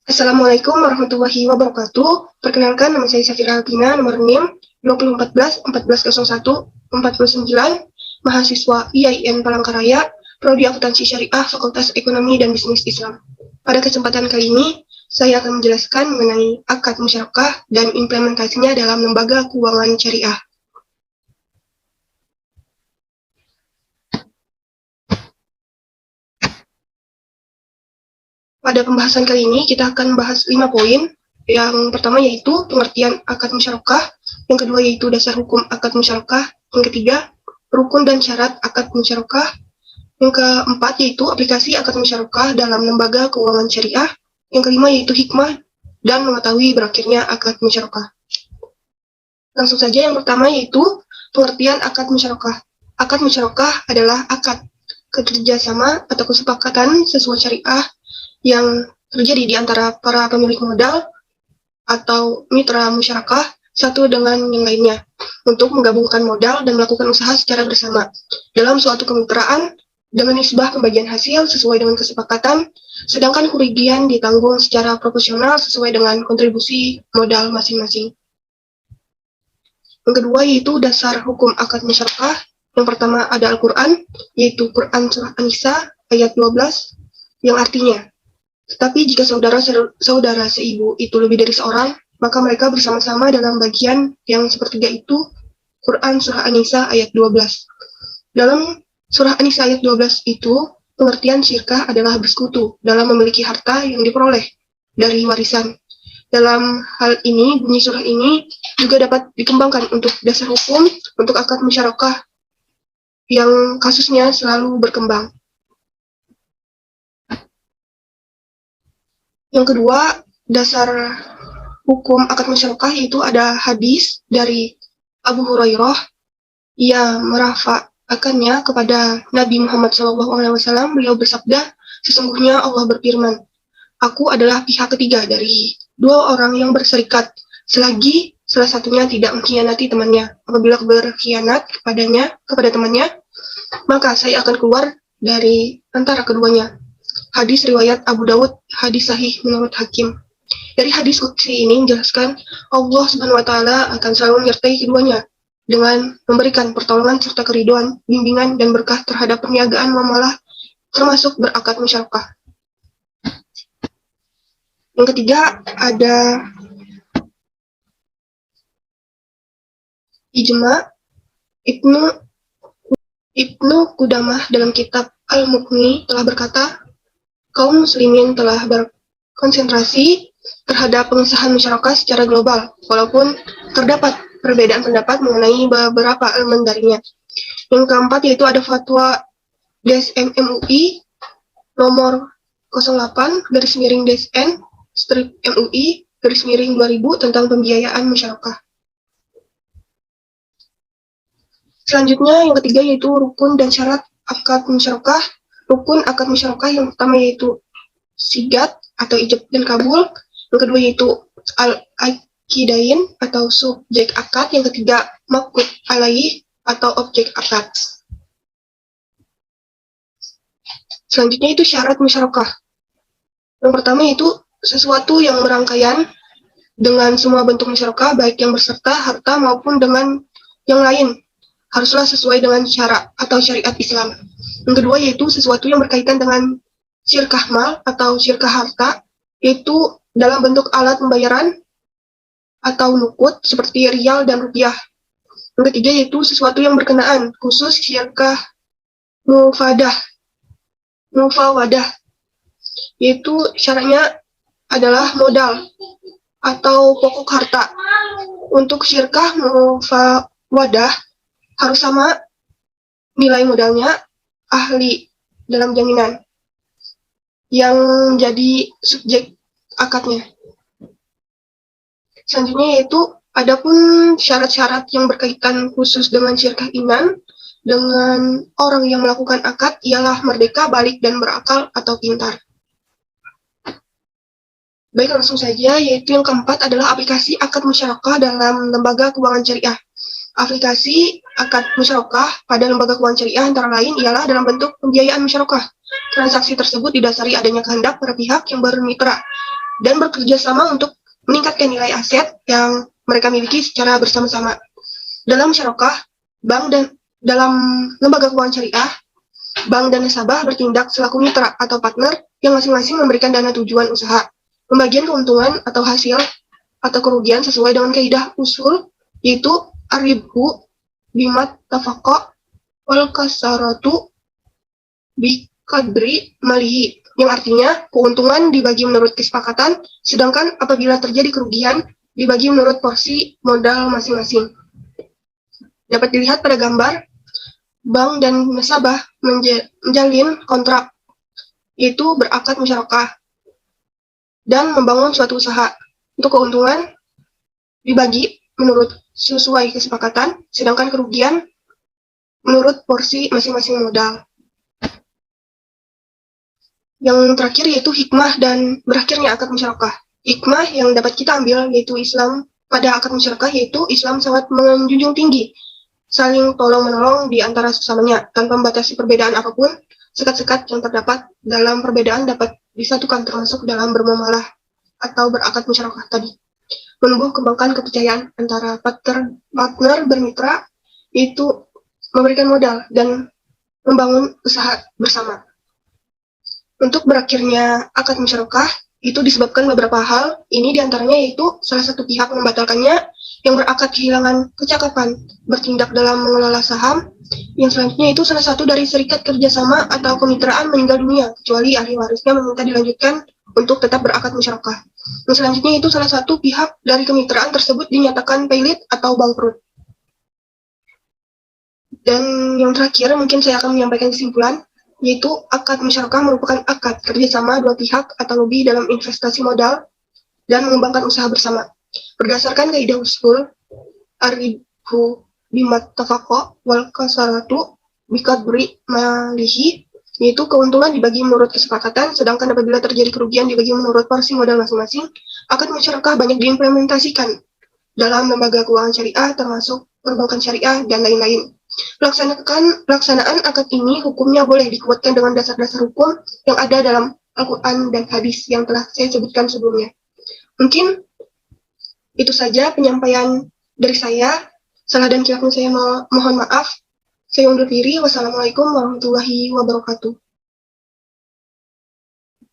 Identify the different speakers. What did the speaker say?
Speaker 1: Assalamualaikum warahmatullahi wabarakatuh. Perkenalkan, nama saya Safira Alpina, nomor NIM 2014 1401 49, mahasiswa IAIN Palangkaraya, Prodi Akuntansi Syariah, Fakultas Ekonomi dan Bisnis Islam. Pada kesempatan kali ini, saya akan menjelaskan mengenai akad musyarakah dan implementasinya dalam lembaga keuangan syariah. Pada pembahasan kali ini, kita akan bahas 5 poin. Yang pertama yaitu pengertian akad musyarakah, yang kedua yaitu dasar hukum akad musyarakah, yang ketiga rukun dan syarat akad musyarakah, yang keempat yaitu aplikasi akad musyarakah dalam lembaga keuangan syariah, yang kelima yaitu hikmah dan mengetahui berakhirnya akad musyarakah. Langsung saja, yang pertama yaitu pengertian akad musyarakah. Akad musyarakah adalah akad kerjasama atau kesepakatan sesuai syariah yang terjadi di antara para pemilik modal atau mitra musyarakah satu dengan yang lainnya untuk menggabungkan modal dan melakukan usaha secara bersama dalam suatu kemitraan dengan nisbah pembagian hasil sesuai dengan kesepakatan, sedangkan kerugian ditanggung secara proporsional sesuai dengan kontribusi modal masing-masing. Yang kedua yaitu dasar hukum akad musyarakah. Yang pertama ada Al-Quran, yaitu Quran Surah An-Nisa ayat 12, yang artinya, tetapi jika saudara seibu itu lebih dari seorang, maka mereka bersama-sama dalam bagian yang sepertiga itu. Quran Surah An-Nisa ayat 12. Dalam Surah An-Nisa ayat 12 itu, pengertian syirkah adalah bersekutu dalam memiliki harta yang diperoleh dari warisan. Dalam hal ini, bunyi surah ini juga dapat dikembangkan untuk dasar hukum untuk akad musyarakah yang kasusnya selalu berkembang. Yang kedua, dasar hukum akad musyarakah yaitu ada hadis dari Abu Hurairah. Ia merafa'akannya kepada Nabi Muhammad SAW. Beliau bersabda, sesungguhnya Allah berfirman, aku adalah pihak ketiga dari dua orang yang berserikat, selagi salah satunya tidak mengkhianati temannya. Apabila berkhianat kepada temannya, maka saya akan keluar dari antara keduanya. Hadis riwayat Abu Dawud, hadis sahih menurut Hakim. Dari hadis qudsi ini menjelaskan Allah Subhanahu wa taala akan selalu menyertai keduanya dengan memberikan pertolongan serta keriduan, bimbingan dan berkah terhadap perniagaan muamalah termasuk berakad musyarakah. Yang ketiga ada ijma. Ibnu Qudamah dalam kitab Al-Mughni telah berkata, kaum muslimin telah berkonsentrasi terhadap pengesahan musyarakah secara global, walaupun terdapat perbedaan pendapat mengenai beberapa elemen darinya. Yang keempat yaitu ada fatwa DSN MUI nomor 08-DSN-MUI-2000 tentang pembiayaan musyarakah. Selanjutnya, yang ketiga yaitu rukun dan syarat akad musyarakah. Rukun akad musyarakah yang pertama yaitu sigat atau ijab dan kabul. Yang kedua yaitu al-aqidain atau subjek akad. Yang ketiga maqud alaih atau objek akad. Selanjutnya itu syarat musyarakah. Yang pertama yaitu sesuatu yang berangkaian dengan semua bentuk musyarakah, baik yang berserta harta maupun dengan yang lain, haruslah sesuai dengan syara atau syariat Islam. Yang kedua yaitu sesuatu yang berkaitan dengan syirkah mal atau syirkah harta, yaitu dalam bentuk alat pembayaran atau nukut seperti rial dan rupiah. Yang ketiga yaitu sesuatu yang berkenaan khusus syirkah mufawadah, yaitu syaratnya adalah modal atau pokok harta. Untuk syirkah mufawadah harus sama nilai modalnya ahli dalam jaminan yang jadi subjek akadnya. Selanjutnya yaitu adapun syarat-syarat yang berkaitan khusus dengan syirkah iman dengan orang yang melakukan akad ialah merdeka, balik dan berakal atau pintar. Baik, langsung saja, yaitu yang keempat adalah aplikasi akad musyarakah dalam lembaga keuangan syariah. Aplikasi akad musyarakah pada lembaga keuangan syariah antara lain ialah dalam bentuk pembiayaan musyarakah. Transaksi tersebut didasari adanya kehendak para pihak yang bermitra dan bekerja sama untuk meningkatkan nilai aset yang mereka miliki secara bersama-sama. Dalam musyarakah, bank dan dalam lembaga keuangan syariah, bank dan nasabah bertindak selaku mitra atau partner yang masing-masing memberikan dana tujuan usaha. Pembagian keuntungan atau hasil atau kerugian sesuai dengan kaidah usul, yaitu ar-ribhu bimat tafaqqa wal kasaratu bikadri malihi, yang artinya keuntungan dibagi menurut kesepakatan, sedangkan apabila terjadi kerugian dibagi menurut porsi modal masing-masing. Dapat dilihat pada gambar, bank dan nasabah menjalin kontrak, yaitu berakad musyarakah dan membangun suatu usaha. Untuk keuntungan dibagi menurut sesuai kesepakatan, sedangkan kerugian menurut porsi masing-masing modal. Yang terakhir yaitu hikmah dan berakhirnya akad musyarakah. Hikmah yang dapat kita ambil yaitu Islam pada akad musyarakah, yaitu Islam sangat menjunjung tinggi saling tolong-menolong di antara sesamanya tanpa membatasi perbedaan apapun. Sekat-sekat yang terdapat dalam perbedaan dapat disatukan, termasuk dalam bermuamalah atau berakad musyarakah tadi. Menumbuh kembangkan kepercayaan antara partner bermitra, yaitu memberikan modal dan membangun usaha bersama. Untuk berakhirnya akad musyarakah itu disebabkan beberapa hal. Ini diantaranya yaitu salah satu pihak membatalkannya, yang berakad kehilangan kecakapan bertindak dalam mengelola saham. Yang selanjutnya itu salah satu dari serikat kerjasama atau kemitraan meninggal dunia, kecuali ahli warisnya meminta dilanjutkan untuk tetap berakad musyarakah. Yang selanjutnya itu salah satu pihak dari kemitraan tersebut dinyatakan pailit atau bangkrut. Dan yang terakhir mungkin saya akan menyampaikan kesimpulan, yaitu akad musyarakah merupakan akad kerjasama dua pihak atau lebih dalam investasi modal dan mengembangkan usaha bersama. Berdasarkan kaidah usul ar-ribhu bimat tafaqqa wal kasaratu bikadri malihi, yaitu keuntungan dibagi menurut kesepakatan, sedangkan apabila terjadi kerugian dibagi menurut porsi modal masing-masing. Akad musyarakah banyak diimplementasikan dalam lembaga keuangan syariah, termasuk perbankan syariah dan lain-lain. Pelaksanaan akad ini hukumnya boleh dikuatkan dengan dasar-dasar hukum yang ada dalam Al-Quran dan hadis yang telah saya sebutkan sebelumnya. Mungkin itu saja penyampaian dari saya. Salah dan kilapnya saya mohon maaf. Saya undur diri. Wassalamualaikum warahmatullahi wabarakatuh.